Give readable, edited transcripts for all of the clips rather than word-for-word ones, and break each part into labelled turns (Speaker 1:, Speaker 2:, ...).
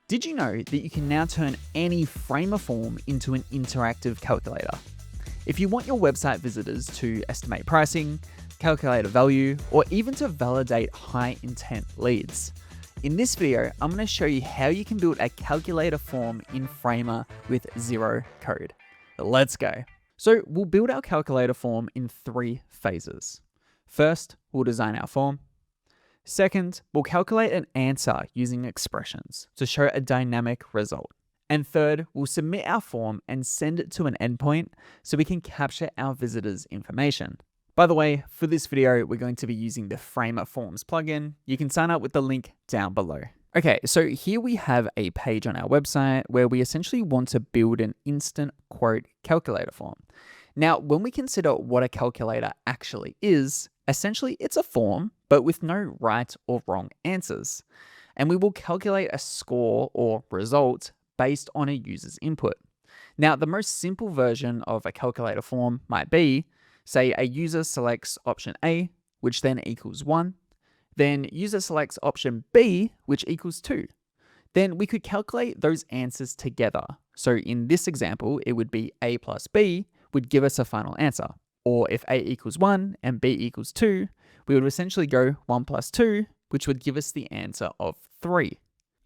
Speaker 1: Did you know that you can now turn any Framer form into an interactive calculator? If you want your website visitors to estimate pricing, calculate a value, or even to validate high intent leads, in this video, I'm going to show you how you can build a calculator form in Framer with zero code. Let's go. So we'll build our calculator form in 3 phases. First, we'll design our form. Second, we'll calculate an answer using expressions to show a dynamic result. And third, we'll submit our form and send it to an endpoint so we can capture our visitors' information. By the way, for this video, we're going to be using the FramerForms plugin. You can sign up with the link down below. Okay, so here we have a page on our website where we essentially want to build an instant quote calculator form. Now, when we consider what a calculator actually is, essentially it's a form, but with no right or wrong answers. And we will calculate a score or result based on a user's input. Now, the most simple version of a calculator form might be, say, a user selects option A, which then equals 1. Then user selects option B, which equals 2. Then we could calculate those answers together. So in this example, it would be A plus B would give us a final answer. Or if A equals 1 and B equals 2, we would essentially go 1 plus 2, which would give us the answer of 3.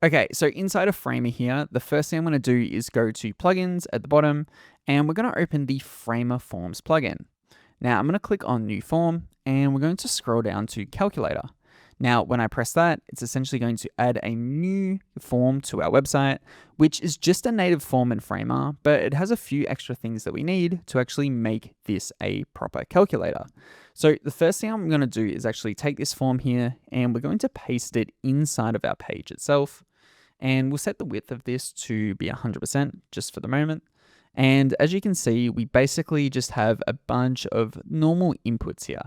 Speaker 1: Okay, so inside of Framer here, the first thing I'm going to do is go to plugins at the bottom, and we're going to open the FramerForms plugin. Now I'm going to click on new form, and we're going to scroll down to calculator. Now, when I press that, it's essentially going to add a new form to our website, which is just a native form in Framer, but it has a few extra things that we need to actually make this a proper calculator. So the first thing I'm going to do is actually take this form here, and we're going to paste it inside of our page itself. And we'll set the width of this to be 100% just for the moment. And as you can see, we basically just have a bunch of normal inputs here.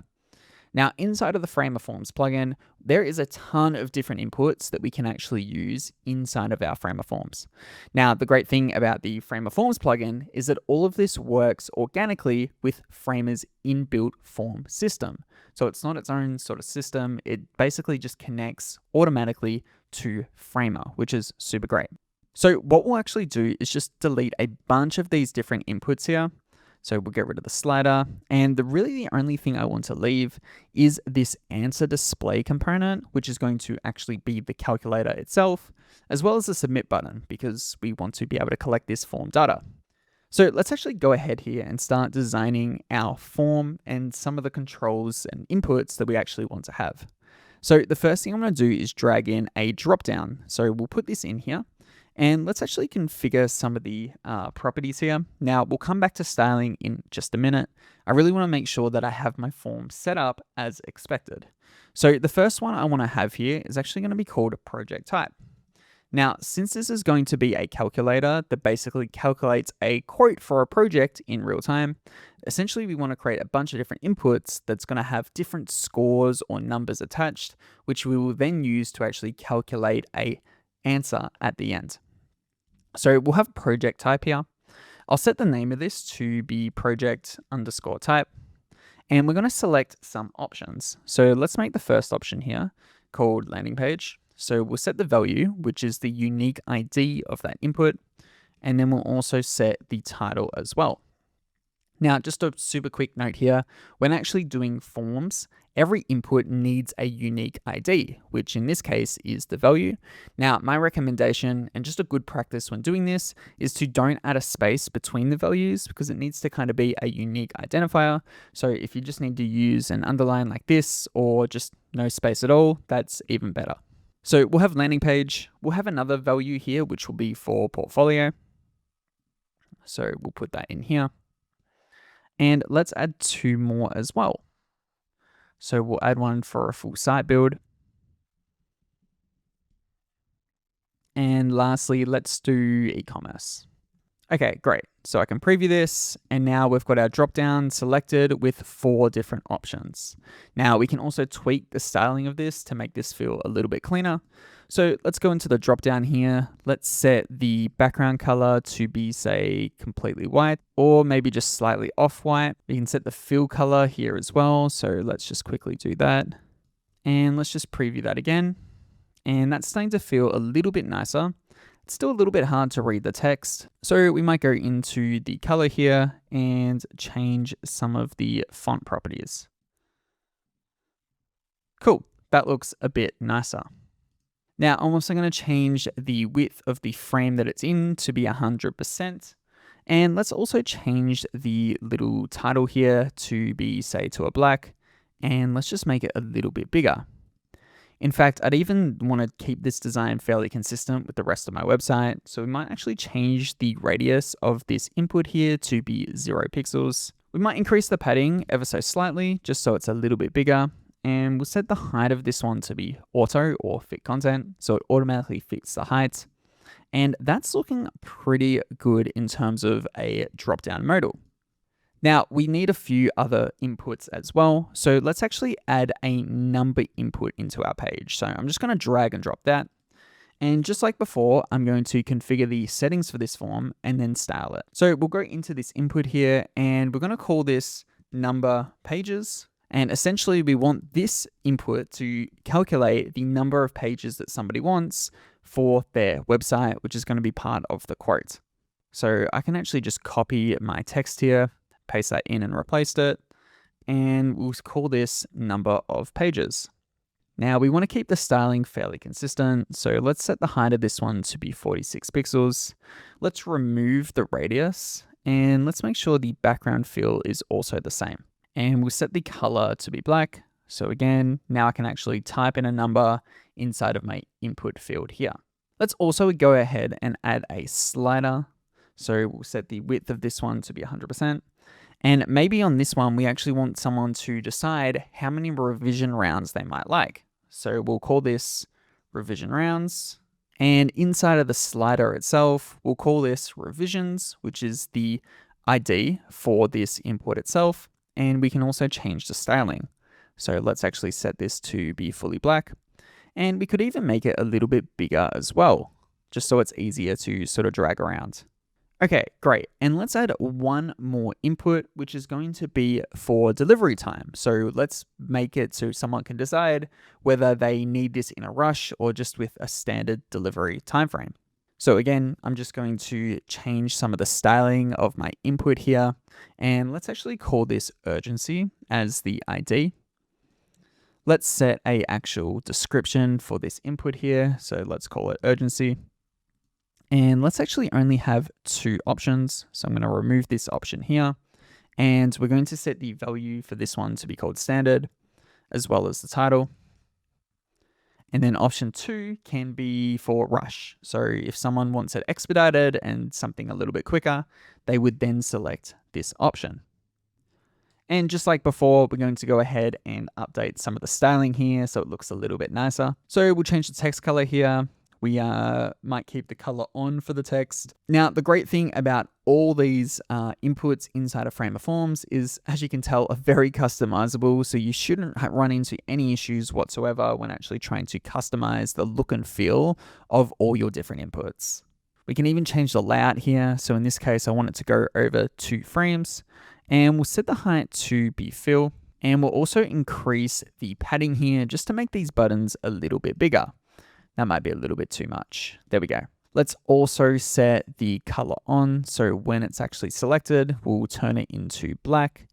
Speaker 1: Now, inside of the FramerForms plugin, there is a ton of different inputs that we can actually use inside of our FramerForms. Now, the great thing about the FramerForms plugin is that all of this works organically with Framer's inbuilt form system. So it's not its own sort of system. It basically just connects automatically to Framer, which is super great. So what we'll actually do is just delete a bunch of these different inputs here. So we'll get rid of the slider, and the only thing I want to leave is this answer display component, which is going to actually be the calculator itself, as well as the submit button, because we want to be able to collect this form data. So let's actually go ahead here and start designing our form and some of the controls and inputs that we actually want to have. So the first thing I'm going to do is drag in a dropdown. So we'll put this in here. And let's actually configure some of the properties here. Now, we'll come back to styling in just a minute. I really want to make sure that I have my form set up as expected. So the first one I want to have here is actually going to be called project type. Now, since this is going to be a calculator that basically calculates a quote for a project in real time, essentially we want to create a bunch of different inputs that's going to have different scores or numbers attached, which we will then use to actually calculate a answer at the end. So we'll have project type here. I'll set the name of this to be project_type, and we're going to select some options. So let's make the first option here called landing page. So we'll set the value, which is the unique ID of that input, and then we'll also set the title as well. Now, just a super quick note here, when actually doing forms, every input needs a unique ID, which in this case is the value. Now, my recommendation, and just a good practice when doing this, is to don't add a space between the values because it needs to kind of be a unique identifier. So if you just need to use an underline like this or just no space at all, that's even better. So we'll have landing page. We'll have another value here, which will be for portfolio. So we'll put that in here. And let's add 2 more as well. So we'll add one for a full site build. And lastly, let's do e-commerce. Okay, great. So I can preview this, and now we've got our dropdown selected with 4 different options. Now we can also tweak the styling of this to make this feel a little bit cleaner. So let's go into the dropdown here. Let's set the background color to be, say, completely white, or maybe just slightly off-white. We can set the fill color here as well. So let's just quickly do that. And let's just preview that again. And that's starting to feel a little bit nicer. It's still a little bit hard to read the text, so we might go into the color here and change some of the font properties. Cool, that looks a bit nicer. Now I'm also going to change the width of the frame that it's in to be 100%. And let's also change the little title here to be, say, to a black. And let's just make it a little bit bigger. In fact, I'd even want to keep this design fairly consistent with the rest of my website. So we might actually change the radius of this input here to be 0 pixels. We might increase the padding ever so slightly, just so it's a little bit bigger. And we'll set the height of this one to be auto or fit content, so it automatically fits the height. And that's looking pretty good in terms of a drop-down modal. Now, we need a few other inputs as well. So let's actually add a number input into our page. So I'm just going to drag and drop that. And just like before, I'm going to configure the settings for this form and then style it. So we'll go into this input here and we're going to call this number pages. And essentially, we want this input to calculate the number of pages that somebody wants for their website, which is going to be part of the quote. So I can actually just copy my text here, paste that in and replace it, and we'll call this number of pages. Now we want to keep the styling fairly consistent, so let's set the height of this one to be 46 pixels. Let's remove the radius, and let's make sure the background fill is also the same. And we'll set the color to be black. So again, now I can actually type in a number inside of my input field here. Let's also go ahead and add a slider. So we'll set the width of this one to be 100%. And maybe on this one, we actually want someone to decide how many revision rounds they might like. So we'll call this revision rounds. And inside of the slider itself, we'll call this revisions, which is the ID for this input itself. And we can also change the styling. So let's actually set this to be fully black. And we could even make it a little bit bigger as well, just so it's easier to sort of drag around. Okay, great. And let's add one more input, which is going to be for delivery time. So let's make it so someone can decide whether they need this in a rush or just with a standard delivery timeframe. So again, I'm just going to change some of the styling of my input here. And let's actually call this urgency as the ID. Let's set an actual description for this input here. So let's call it urgency. And let's actually only have 2 options. So I'm going to remove this option here. And we're going to set the value for this one to be called standard, as well as the title. And then option 2 can be for rush. So if someone wants it expedited and something a little bit quicker, they would then select this option. And just like before, we're going to go ahead and update some of the styling here so it looks a little bit nicer. So we'll change the text color here. We might keep the color on for the text. Now, the great thing about all these inputs inside of FramerForms is, as you can tell, are very customizable. So you shouldn't run into any issues whatsoever when actually trying to customize the look and feel of all your different inputs. We can even change the layout here. So in this case, I want it to go over 2 frames, and we'll set the height to be fill. And we'll also increase the padding here just to make these buttons a little bit bigger. That might be a little bit too much. There we go. Let's also set the color on. So when it's actually selected, we'll turn it into black.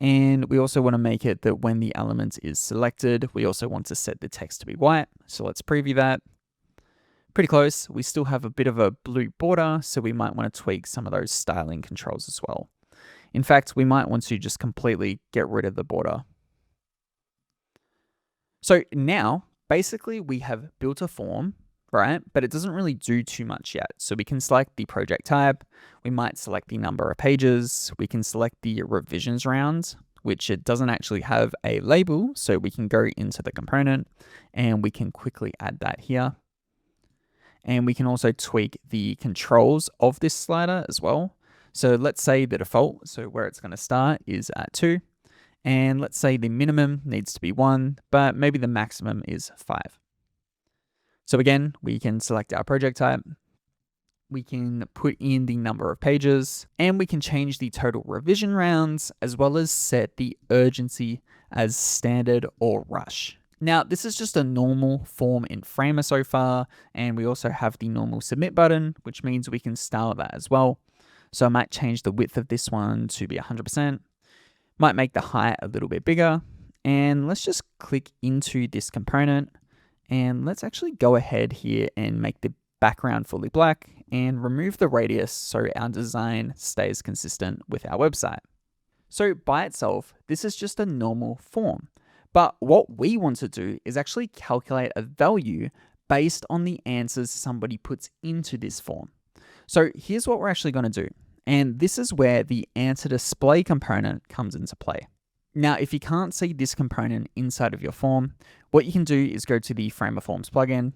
Speaker 1: And we also want to make it that when the element is selected, we also want to set the text to be white. So let's preview that. Pretty close. We still have a bit of a blue border, so we might want to tweak some of those styling controls as well. In fact, we might want to just completely get rid of the border. So now, basically, we have built a form, right? But it doesn't really do too much yet. So we can select the project type. We might select the number of pages. We can select the revisions round, which it doesn't actually have a label. So we can go into the component and we can quickly add that here. And we can also tweak the controls of this slider as well. So let's say the default, so where it's going to start is at 2. And let's say the minimum needs to be 1, but maybe the maximum is 5. So again, we can select our project type. We can put in the number of pages, and we can change the total revision rounds, as well as set the urgency as standard or rush. Now, this is just a normal form in Framer so far, and we also have the normal submit button, which means we can style that as well. So I might change the width of this one to be 100%, might make the height a little bit bigger, and let's just click into this component, and let's actually go ahead here and make the background fully black and remove the radius so our design stays consistent with our website. So by itself, this is just a normal form. But what we want to do is actually calculate a value based on the answers somebody puts into this form. So here's what we're actually going to do. And this is where the answer display component comes into play. Now, if you can't see this component inside of your form, what you can do is go to the FramerForms plugin,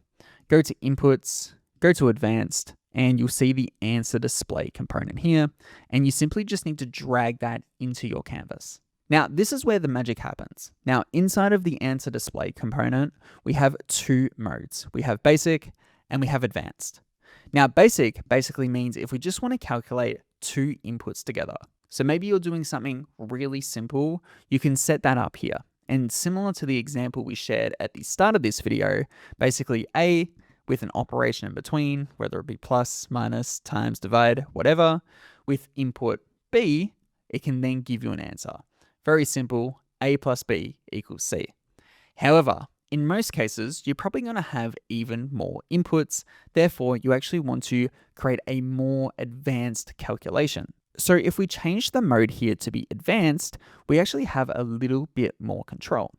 Speaker 1: go to Inputs, go to Advanced, and you'll see the answer display component here. And you simply just need to drag that into your canvas. Now, this is where the magic happens. Now, inside of the answer display component, we have two modes. We have basic and we have advanced. Now, basic basically means if we just want to calculate two inputs together. So maybe you're doing something really simple, you can set that up here. And similar to the example we shared at the start of this video, basically A with an operation in between, whether it be plus, minus, times, divide, whatever, with input B, it can then give you an answer. Very simple, A plus B equals C. However, in most cases, you're probably going to have even more inputs. Therefore, you actually want to create a more advanced calculation. So if we change the mode here to be advanced, we actually have a little bit more control.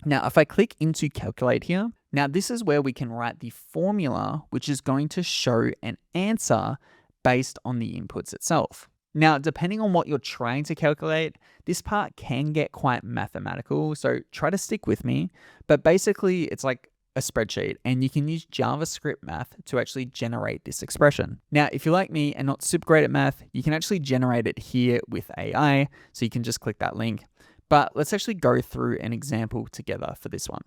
Speaker 1: Now, if I click into calculate here, now this is where we can write the formula, which is going to show an answer based on the inputs itself. Now, depending on what you're trying to calculate, this part can get quite mathematical, so try to stick with me. But basically, it's like a spreadsheet, and you can use JavaScript math to actually generate this expression. Now, if you're like me and not super great at math, you can actually generate it here with AI, so you can just click that link. But let's actually go through an example together for this one.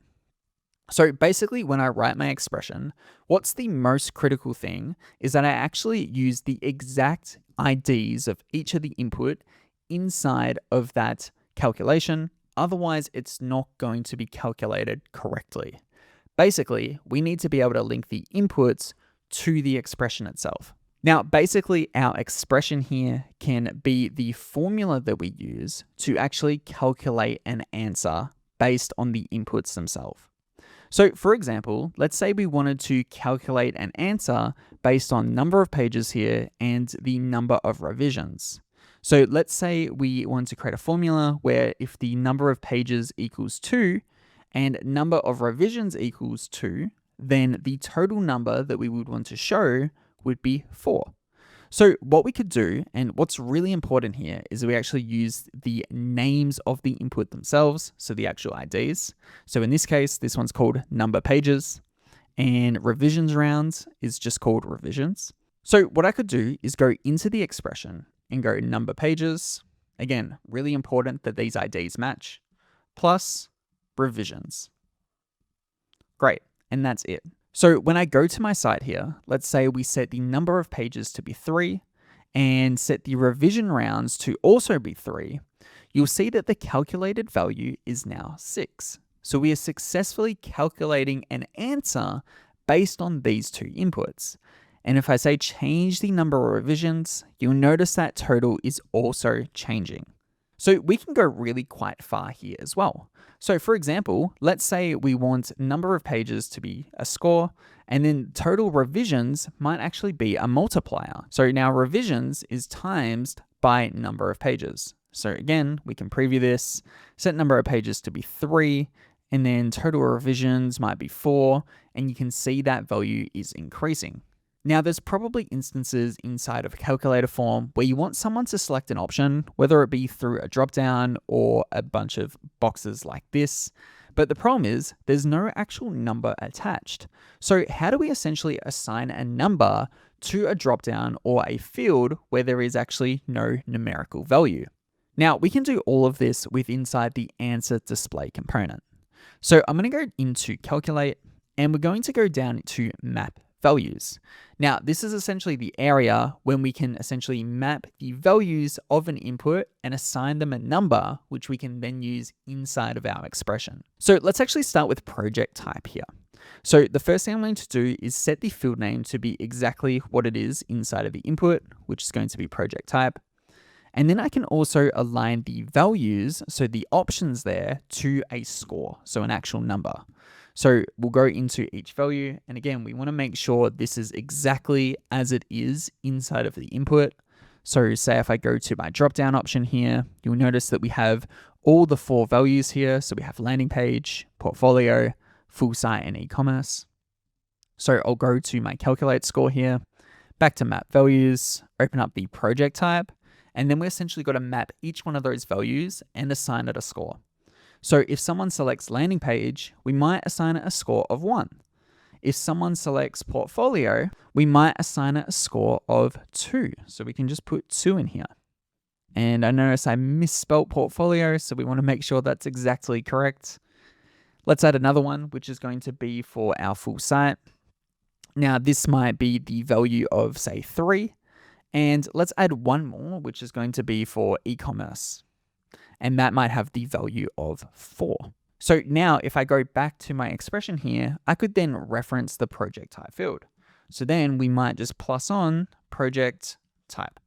Speaker 1: So basically, when I write my expression, what's the most critical thing is that I actually use the exact IDs of each of the input inside of that calculation. Otherwise, it's not going to be calculated correctly. Basically, we need to be able to link the inputs to the expression itself. Now, basically, our expression here can be the formula that we use to actually calculate an answer based on the inputs themselves. So for example, let's say we wanted to calculate an answer based on number of pages here and the number of revisions. So let's say we want to create a formula where if the number of pages equals 2 and number of revisions equals 2, then the total number that we would want to show would be 4. So what we could do, and what's really important here, is we actually use the names of the input themselves, so the actual IDs. So in this case, this one's called number pages, and revisions rounds is just called revisions. So what I could do is go into the expression and go number pages. Again, really important that these IDs match, plus revisions. Great, and that's it. So when I go to my site here, let's say we set the number of pages to be 3 and set the revision rounds to also be 3, you'll see that the calculated value is now 6. So we are successfully calculating an answer based on these two inputs. And if I say change the number of revisions, you'll notice that total is also changing. So we can go really quite far here as well. So for example, let's say we want number of pages to be a score, and then total revisions might actually be a multiplier. So now revisions is times by number of pages. So again, we can preview this, set number of pages to be 3, and then total revisions might be 4, and you can see that value is increasing. Now, there's probably instances inside of a calculator form where you want someone to select an option, whether it be through a dropdown or a bunch of boxes like this. But the problem is there's no actual number attached. So how do we essentially assign a number to a dropdown or a field where there is actually no numerical value? Now, we can do all of this with inside the answer display component. So I'm going to go into calculate, and we're going to go down to map values. Now, this is essentially the area when we can essentially map the values of an input and assign them a number, which we can then use inside of our expression. So let's actually start with project type here. So the first thing I'm going to do is set the field name to be exactly what it is inside of the input, which is going to be project type. And then I can also align the values, so the options there, to a score, so an actual number. So we'll go into each value. And again, we want to make sure this is exactly as it is inside of the input. So say if I go to my drop-down option here, you'll notice that we have all the 4 values here. So we have landing page, portfolio, full site, and e-commerce. So I'll go to my calculate score here, back to map values, open up the project type, and then we essentially got to map each one of those values and assign it a score. So if someone selects landing page, we might assign it a score of 1. If someone selects portfolio, we might assign it a score of 2. So we can just put 2 in here. And I notice I misspelled portfolio, so we want to make sure that's exactly correct. Let's add another one, which is going to be for our full site. Now this might be the value of say 3. And let's add one more, which is going to be for e-commerce. And that might have the value of 4. So now if I go back to my expression here, I could then reference the project type field. So then we might just plus on project type.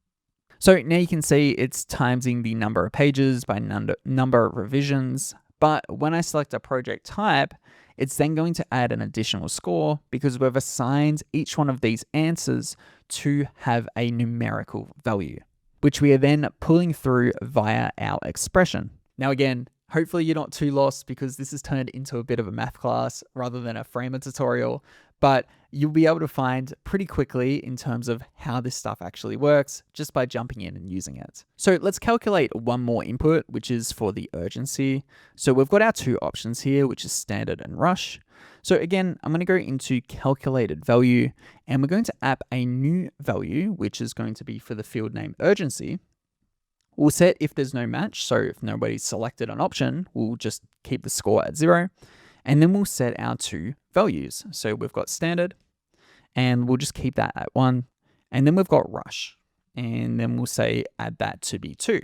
Speaker 1: So now you can see it's timesing the number of pages by number of revisions. But when I select a project type, it's then going to add an additional score because we've assigned each one of these answers to have a numerical value, which we are then pulling through via our expression. Now again, hopefully you're not too lost because this has turned into a bit of a math class rather than a Framer tutorial, but you'll be able to find pretty quickly in terms of how this stuff actually works just by jumping in and using it. So let's calculate one more input, which is for the urgency. So we've got our 2 options here, which is standard and rush. So again, I'm going to go into calculated value and we're going to add a new value, which is going to be for the field name urgency. We'll set if there's no match. So if nobody's selected an option, we'll just keep the score at 0. And then we'll set our 2 values. So we've got standard and we'll just keep that at 1. And then we've got rush and then we'll say add that to be 2.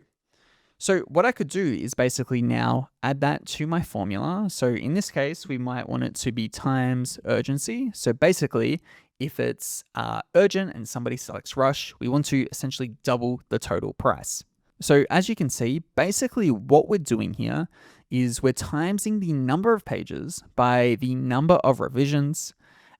Speaker 1: So what I could do is basically now add that to my formula. So in this case, we might want it to be times urgency. So basically, if it's urgent and somebody selects rush, we want to essentially double the total price. So as you can see, basically what we're doing here is we're timesing the number of pages by the number of revisions,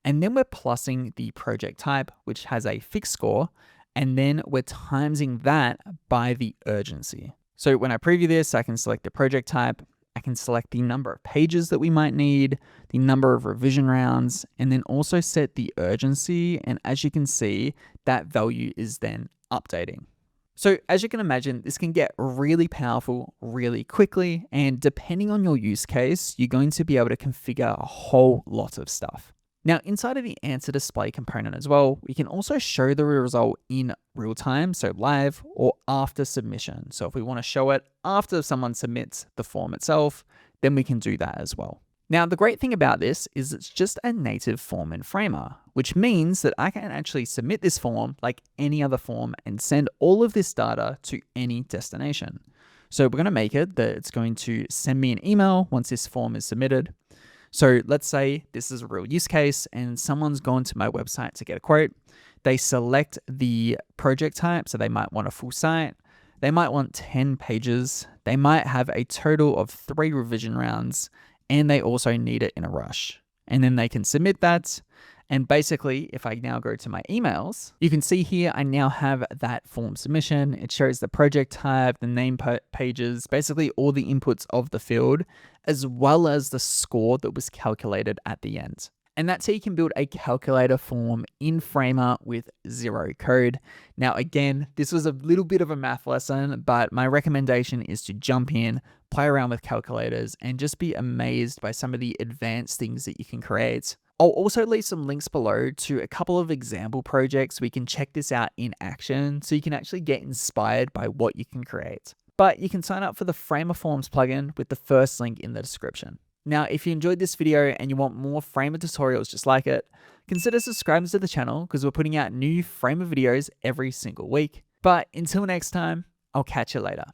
Speaker 1: and then we're plussing the project type, which has a fixed score, and then we're timesing that by the urgency. So when I preview this, I can select the project type, I can select the number of pages that we might need, the number of revision rounds, and then also set the urgency. And as you can see, that value is then updating. So as you can imagine, this can get really powerful really quickly. And depending on your use case, you're going to be able to configure a whole lot of stuff. Now, inside of the answer display component as well, we can also show the result in real time, so live or after submission. So if we want to show it after someone submits the form itself, then we can do that as well. Now, the great thing about this is it's just a native form in Framer, which means that I can actually submit this form like any other form and send all of this data to any destination. So we're going to make it that it's going to send me an email once this form is submitted. So let's say this is a real use case and someone's gone to my website to get a quote. They select the project type, so they might want a full site. They might want 10 pages. They might have a total of 3 revision rounds, and they also need it in a rush. And then they can submit that. And basically, if I now go to my emails, you can see here, I now have that form submission. It shows the project type, the name pages, basically all the inputs of the field, as well as the score that was calculated at the end. And that's how you can build a calculator form in Framer with 0 code. Now, again, this was a little bit of a math lesson, but my recommendation is to jump in, play around with calculators, and just be amazed by some of the advanced things that you can create. I'll also leave some links below to a couple of example projects we can check this out in action so you can actually get inspired by what you can create. But you can sign up for the FramerForms plugin with the first link in the description. Now, if you enjoyed this video and you want more Framer tutorials just like it, consider subscribing to the channel because we're putting out new Framer videos every single week. But until next time, I'll catch you later.